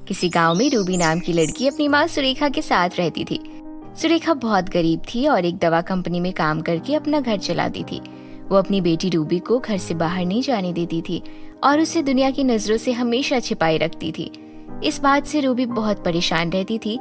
किसी गांव में रूबी नाम की लड़की अपनी माँ सुरेखा के साथ रहती थी। सुरेखा बहुत गरीब थी और एक दवा कंपनी में काम करके अपना घर चलाती थी। वो अपनी बेटी रूबी को घर से बाहर नहीं जाने देती थी और उसे दुनिया की नजरों से हमेशा छिपाए रखती थी। इस बात से रूबी बहुत परेशान रहती थी।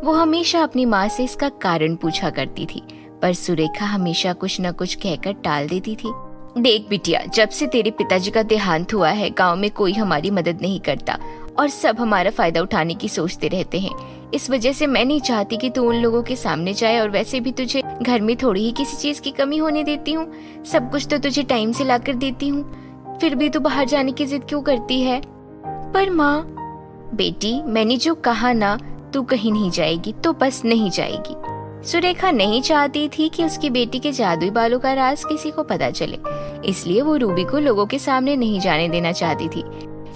वो हमेशा अपनी माँ से इसका कारण पूछा करती थी, पर सुरेखा हमेशा कुछ न कुछ कहकर टाल देती थी। देख बिटिया, जब से तेरे पिताजी का देहांत हुआ है, गांव में कोई हमारी मदद नहीं करता और सब हमारा फायदा उठाने की सोचते रहते हैं। इस वजह से मैं नहीं चाहती कि तू उन लोगों के सामने जाए, और वैसे भी तुझे घर में थोड़ी ही किसी चीज की कमी होने देती हूँ। सब कुछ तो तुझे टाइम से लाकर देती हूँ, फिर भी तू बाहर जाने की जिद क्यों करती है? पर माँ, बेटी मैंने जो कहा ना, तू कहीं नहीं जाएगी तो बस नहीं जाएगी। सुरेखा नहीं चाहती थी कि उसकी बेटी के जादुई बालों का राज किसी को पता चले, इसलिए वो रूबी को लोगों के सामने नहीं जाने देना चाहती थी।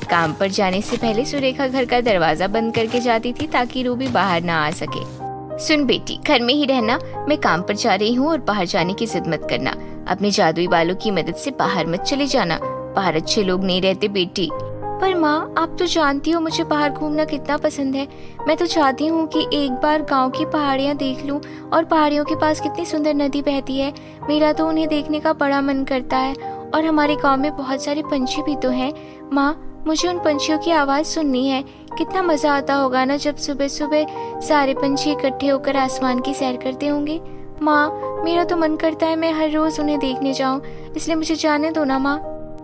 काम पर जाने से पहले सुरेखा घर का दरवाजा बंद करके जाती थी ताकि रूबी बाहर ना आ सके। सुन बेटी, घर में ही रहना, मैं काम पर जा रही हूँ और बाहर जाने की जिद मत करना। अपने जादुई बालों की मदद से बाहर मत चले जाना, बाहर अच्छे लोग नहीं रहते बेटी। पर माँ, आप तो जानती हो मुझे बाहर घूमना कितना पसंद है। मैं तो चाहती हूँ कि एक बार गांव की पहाड़ियाँ देख लूँ, और पहाड़ियों के पास कितनी सुंदर नदी बहती है। मेरा तो उन्हें देखने का बड़ा मन करता है। और हमारे गांव में बहुत सारे पंछी भी तो हैं। माँ, मुझे उन पंछियों की आवाज सुननी है। कितना मजा आता होगा ना जब सुबह सुबह सारे पंछी इकट्ठे होकर आसमान की सैर करते होंगे। माँ, मेरा तो मन करता है मैं हर रोज उन्हें देखने जाऊँ, इसलिए मुझे जाने दो ना माँ।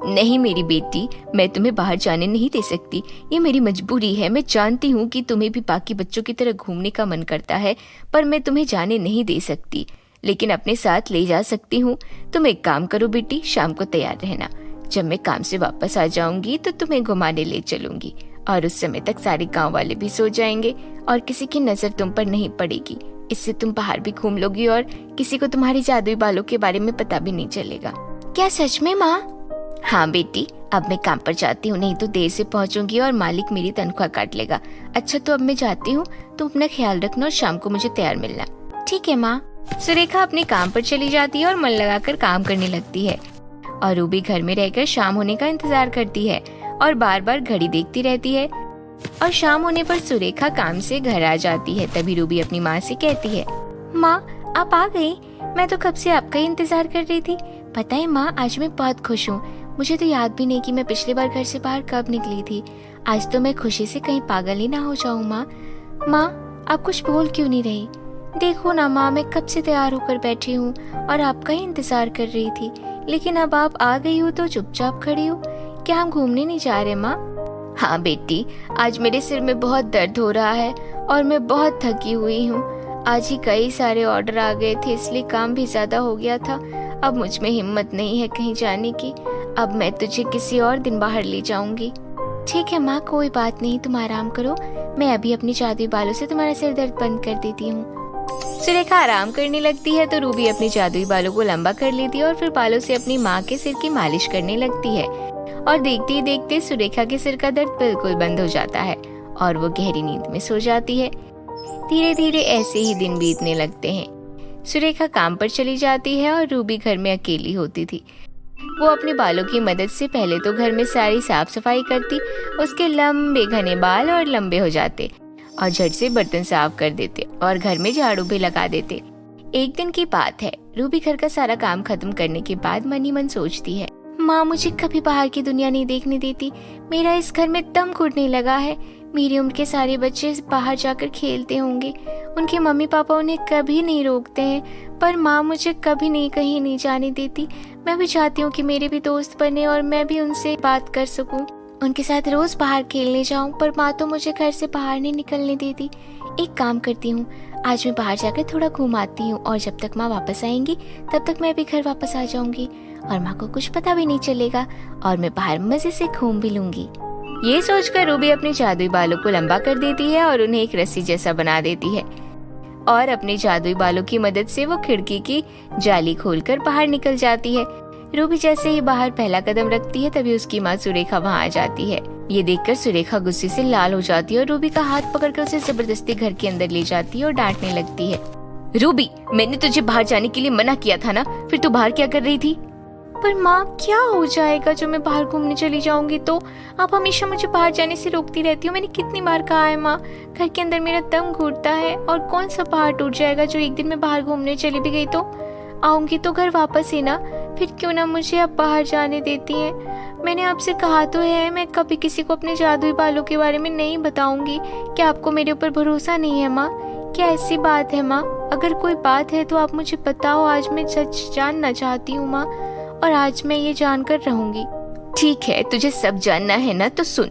नहीं मेरी बेटी, मैं तुम्हें बाहर जाने नहीं दे सकती। ये मेरी मजबूरी है। मैं जानती हूँ कि तुम्हें भी बाकी बच्चों की तरह घूमने का मन करता है, पर मैं तुम्हें जाने नहीं दे सकती, लेकिन अपने साथ ले जा सकती हूँ। तुम एक काम करो बेटी, शाम को तैयार रहना। जब मैं काम से वापस आ जाऊंगी तो तुम्हें घुमाने ले चलूंगी, और उस समय तक सारे गांव वाले भी सो जाएंगे और किसी की नजर तुम पर नहीं पड़ेगी। इससे तुम बाहर भी घूम लोगी और किसी को तुम्हारी जादुई बालों के बारे में पता भी नहीं चलेगा। क्या सच में माँ? हाँ बेटी, अब मैं काम पर जाती हूँ, नहीं तो देर से पहुँचूंगी और मालिक मेरी तनख्वाह काट लेगा। अच्छा, तो अब मैं जाती हूँ, तुम अपना ख्याल रखना और शाम को मुझे तैयार मिलना। ठीक है माँ। सुरेखा अपने काम पर चली जाती है और मन लगाकर काम करने लगती है, और रूबी घर में रहकर शाम होने का इंतजार करती है और बार बार घड़ी देखती रहती है। और शाम होने पर सुरेखा काम से घर आ जाती है। तभी रूबी अपनी माँ से कहती है, माँ आप आ गई? मैं तो कब से आपका ही इंतजार कर रही थी। पता है माँ, आज मैं बहुत खुश हूँ। मुझे तो याद भी नहीं कि मैं पिछली बार घर से बाहर कब निकली थी। आज तो मैं खुशी से कहीं पागल ही ना हो जाऊँ। माँ, आप कुछ बोल क्यों नहीं रही? देखो ना माँ, मैं कब से तैयार होकर बैठी हूँ और आपका ही इंतजार कर रही थी, लेकिन अब आप आ गई हो तो चुपचाप खड़ी हो। क्या हम घूमने नहीं जा रहे माँ? हाँ बेटी, आज मेरे सिर में बहुत दर्द हो रहा है और मैं बहुत थकी हुई हूँ। आज ही कई सारे ऑर्डर आ गए थे, इसलिए काम भी ज्यादा हो गया था। अब मुझ में हिम्मत नहीं है कहीं जाने की। अब मैं तुझे किसी और दिन बाहर ले जाऊंगी। ठीक है माँ, कोई बात नहीं, तुम आराम करो। मैं अभी अपनी जादुई बालों से तुम्हारा सिर दर्द बंद कर देती हूँ। सुरेखा आराम करने लगती है तो रूबी अपने जादुई बालों को लंबा कर लेती है और फिर बालों से अपनी माँ के सिर की मालिश करने लगती है। और देखते ही देखते सुरेखा के सिर का दर्द बिल्कुल बंद हो जाता है और वो गहरी नींद में सो जाती है। धीरे धीरे ऐसे ही दिन बीतने लगते हैं। सुरेखा काम पर चली जाती है और रूबी घर में अकेली होती थी। वो अपने बालों की मदद से पहले तो घर में सारी साफ सफाई करती, उसके लंबे घने बाल और लंबे हो जाते और झट से बर्तन साफ कर देते और घर में झाड़ू भी लगा देते। एक दिन की बात है, रूबी घर का सारा काम खत्म करने के बाद मन ही मन सोचती है, माँ मुझे कभी बाहर की दुनिया नहीं देखने देती। मेरा इस घर में दम घुटने लगा है। मेरी उम्र के सारे बच्चे बाहर जाकर खेलते होंगे, उनके मम्मी पापा उन्हें कभी नहीं रोकते हैं, पर माँ मुझे कभी नहीं कहीं नहीं जाने देती। मैं भी चाहती हूँ कि मेरे भी दोस्त बने और मैं भी उनसे बात कर सकूँ, उनके साथ रोज बाहर खेलने जाऊँ, पर माँ तो मुझे घर से बाहर नहीं निकलने देती। एक काम करती हूँ, आज मैं बाहर जाकर थोड़ा घूम आती हूँ और जब तक माँ वापस आएंगी तब तक मैं भी घर वापस आ जाऊंगी और माँ को कुछ पता भी नहीं चलेगा और मैं बाहर मजे से घूम भी लूंगी। ये सोचकर रूबी अपने जादुई बालों को लंबा कर देती है और उन्हें एक रस्सी जैसा बना देती है और अपने जादुई बालों की मदद से वो खिड़की की जाली खोलकर बाहर निकल जाती है। रूबी जैसे ही बाहर पहला कदम रखती है तभी उसकी माँ सुरेखा वहाँ आ जाती है। ये देखकर सुरेखा गुस्से से लाल हो जाती है और रूबी का हाथ पकड़कर उसे जबरदस्ती घर के अंदर ले जाती है और डांटने लगती है। रूबी, मैंने तुझे बाहर जाने के लिए मना किया था ना, फिर तू बाहर क्या कर रही थी? पर माँ क्या हो जाएगा जो मैं बाहर घूमने चली जाऊंगी तो? आप हमेशा मुझे बाहर जाने से रोकती रहती हो। मैंने कितनी बार कहा है माँ, घर के अंदर मेरा दम घुटता है। और कौन सा पहाड़ टूट जाएगा जो एक दिन मैं बाहर घूमने चली भी गई तो? आऊंगी तो घर वापस ही ना, फिर क्यों ना मुझे अब बाहर जाने देती हैं। मैंने आपसे कहा तो है मैं कभी किसी को अपने जादुई बालों के बारे में नहीं बताऊंगी। क्या आपको मेरे ऊपर भरोसा नहीं है माँ? क्या ऐसी बात है माँ? अगर कोई बात है तो आप मुझे बताओ। आज मैं सच जानना चाहती हूँ माँ, और आज मैं ये जानकर रहूंगी। ठीक है, तुझे सब जानना है ना, तो सुन।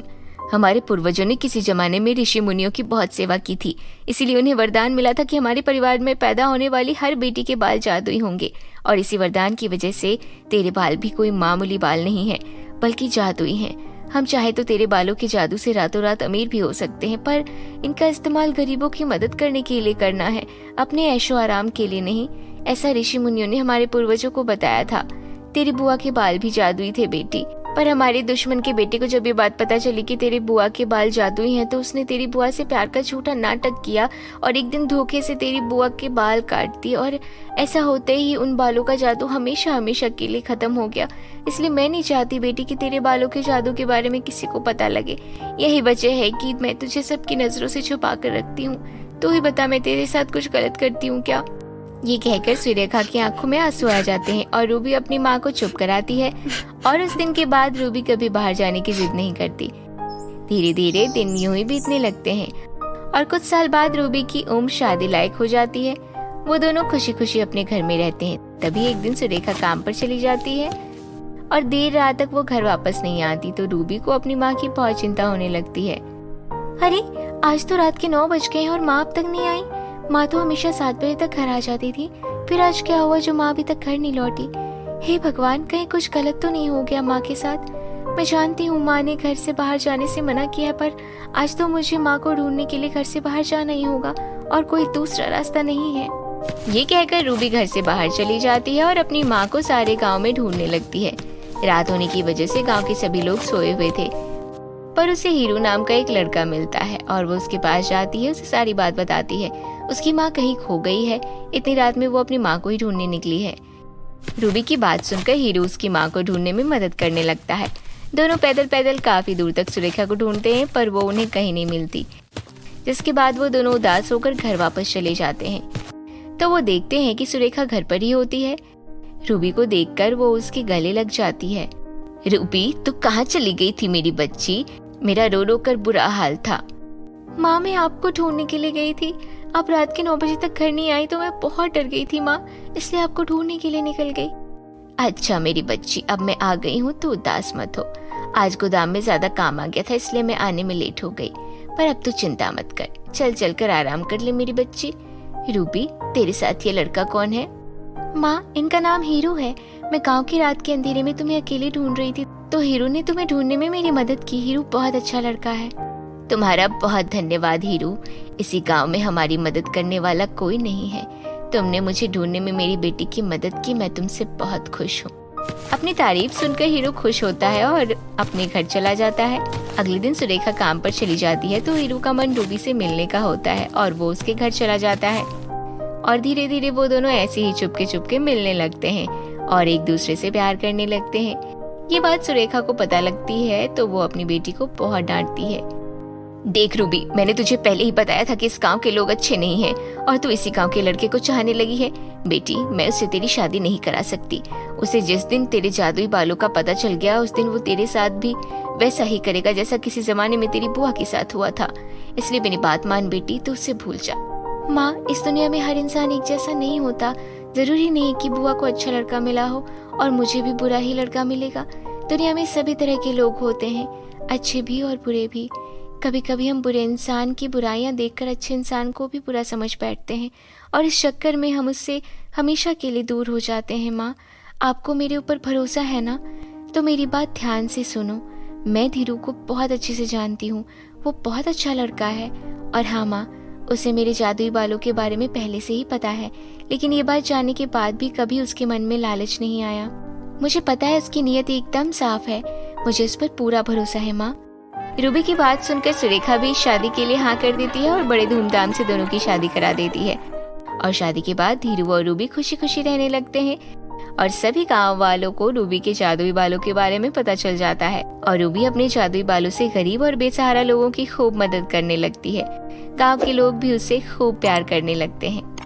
हमारे पूर्वजों ने किसी जमाने में ऋषि मुनियों की बहुत सेवा की थी, इसीलिए उन्हें वरदान मिला था कि हमारे परिवार में पैदा होने वाली हर बेटी के बाल जादुई होंगे। और इसी वरदान की वजह से तेरे बाल भी कोई मामूली बाल नहीं है, बल्कि जादुई हैं। हम चाहे तो तेरे बालों के जादू से रातों रात अमीर भी हो सकते हैं, पर इनका इस्तेमाल गरीबों की मदद करने के लिए करना है, अपने ऐशो आराम के लिए नहीं। ऐसा ऋषि मुनियों ने हमारे पूर्वजों को बताया था। तेरी बुआ के बाल भी जादुई थे बेटी, पर हमारे दुश्मन के बेटे को जब ये बात पता चली कि तेरे बुआ के बाल जादुई हैं, तो उसने तेरी बुआ से प्यार का झूठा नाटक किया और एक दिन धोखे से तेरी बुआ के बाल काट दिए। और ऐसा होते ही उन बालों का जादू हमेशा हमेशा के लिए खत्म हो गया। इसलिए मैं नहीं चाहती बेटी कि तेरे बालों के जादू के बारे में किसी को पता लगे। यही वजह है कि मैं तुझे सबकी नजरों से छुपा कर रखती हूँ। तू ही बता, मैं तेरे साथ कुछ गलत करती हूँ क्या? ये कहकर सुरेखा की आंखों में आंसू आ जाते हैं और रूबी अपनी माँ को चुप कराती है। और उस दिन के बाद रूबी कभी बाहर जाने की जिद नहीं करती। धीरे धीरे दिन यूं ही बीतने लगते हैं और कुछ साल बाद रूबी की उम्र शादी लायक हो जाती है। वो दोनों खुशी खुशी अपने घर में रहते हैं। तभी एक दिन सुरेखा काम पर चली जाती है और देर रात तक वो घर वापस नहीं आती, तो रूबी को अपनी माँ की बहुत चिंता होने लगती है। अरे, आज तो रात के 9 बज गए हैं और माँ अब तक नहीं आई। माँ तो हमेशा 7 बजे तक घर आ जाती थी, फिर आज क्या हुआ जो माँ अभी तक घर नहीं लौटी? हे भगवान, कहीं कुछ गलत तो नहीं हो गया माँ के साथ? मैं जानती हूँ माँ ने घर से बाहर जाने से मना किया है, पर आज तो मुझे माँ को ढूंढने के लिए घर से बाहर जाना ही होगा और कोई दूसरा रास्ता नहीं है। ये कहकर रूबी घर से बाहर चली जाती है और अपनी माँ को सारे गाँव में ढूंढने लगती है। रात होने की वजह से गाँव के सभी लोग सोए हुए थे, पर उसे हीरू नाम का एक लड़का मिलता है और वो उसके पास जाती है, उसे सारी बात बताती है। उसकी माँ कहीं खो गई है। इतनी रात में वो अपनी माँ को ही ढूंढने निकली है। रूबी की बात सुनकर हीरू उसकी माँ को ढूंढने में मदद करने लगता है। दोनों पैदल पैदल काफी दूर तक सुरेखा को ढूंढते हैं, पर वो उन्हें कहीं नहीं मिलती। जिसके बाद वो दोनों उदास होकर घर वापस चले जाते हैं। तो वो देखते हैं कि सुरेखा घर पर ही होती है। रूबी को देखकर वो उसके गले लग जाती है। रूबी, तू कहाँ चली गई थी मेरी बच्ची? मेरा रो रो कर बुरा हाल था। माँ, मैं आपको ढूंढने के लिए गई थी। आप रात के 9 बजे तक घर नहीं आई तो मैं बहुत डर गई थी माँ, इसलिए आपको ढूंढने के लिए निकल गई। अच्छा मेरी बच्ची, अब मैं आ गई हूँ तो उदास मत हो। आज गोदाम में ज्यादा काम आ गया था, इसलिए मैं आने में लेट हो गई, पर अब तू चिंता मत कर। चल कर आराम कर ले मेरी बच्ची। रूबी, तेरे साथ ये लड़का कौन है? माँ, इनका नाम हीरू है। मैं गाँव की रात के अंधेरे में तुम्हें अकेले ढूंढ रही थी, तो हीरू ने तुम्हें ढूंढने में मेरी मदद की। हीरू बहुत अच्छा लड़का है। तुम्हारा बहुत धन्यवाद हीरू। इसी गांव में हमारी मदद करने वाला कोई नहीं है। तुमने मुझे ढूंढने में मेरी बेटी की मदद की, मैं तुमसे बहुत खुश हूँ। अपनी तारीफ सुनकर हीरू खुश होता है और अपने घर चला जाता है। अगले दिन सुरेखा काम पर चली जाती है, तो हीरू का मन रूबी से मिलने का होता है और वो उसके घर चला जाता है। और धीरे धीरे वो दोनों ऐसे ही चुपके चुपके मिलने लगते हैं और एक दूसरे से प्यार करने लगते हैं। ये बात सुरेखा को पता लगती है, तो वो अपनी बेटी को बहुत डांटती है। देख रूबी, मैंने तुझे पहले ही बताया था कि इस गांव के लोग अच्छे नहीं हैं और तू इसी गांव के लड़के को चाहने लगी है। बेटी, मैं उससे तेरी शादी नहीं करा सकती। उसे जिस दिन तेरे जादुई बालों का पता चल गया, उस दिन वो तेरे साथ भी वैसा ही करेगा जैसा किसी जमाने में तेरी बुआ के साथ हुआ था। इसलिए मेरी बात मान बेटी, तू उससे भूल जा। माँ, इस दुनिया में हर इंसान एक जैसा नहीं होता। जरूरी नहीं कि बुआ को अच्छा लड़का मिला हो और मुझे भी बुरा ही लड़का मिलेगा। दुनिया में सभी तरह के लोग होते हैं, अच्छे भी और बुरे भी। कभी कभी हम बुरे इंसान की बुराइयां देखकर अच्छे इंसान को भी बुरा समझ बैठते हैं और इस चक्कर में हम उससे हमेशा के लिए दूर हो जाते हैं। माँ, आपको मेरे ऊपर भरोसा है ना? तो मेरी बात ध्यान से सुनो। मैं धीरू को बहुत अच्छे से जानती हूँ। वो बहुत अच्छा लड़का है। और हाँ माँ, उसे मेरे जादुई बालों के बारे में पहले से ही पता है, लेकिन ये बात जानने के बाद भी कभी उसके मन में लालच नहीं आया। मुझे पता है उसकी नीयत एकदम साफ है। मुझे उस पर पूरा भरोसा है माँ। रूबी की बात सुनकर सुरेखा भी शादी के लिए हाँ कर देती है और बड़े धूमधाम से दोनों की शादी करा देती है। और शादी के बाद धीरू और रूबी खुशी खुशी रहने लगते हैं और सभी गांव वालों को रूबी के जादुई बालों के बारे में पता चल जाता है और रूबी अपने जादुई बालों से गरीब और बेसहारा लोगों की खूब मदद करने लगती है। गांव के लोग भी उसे खूब प्यार करने लगते हैं।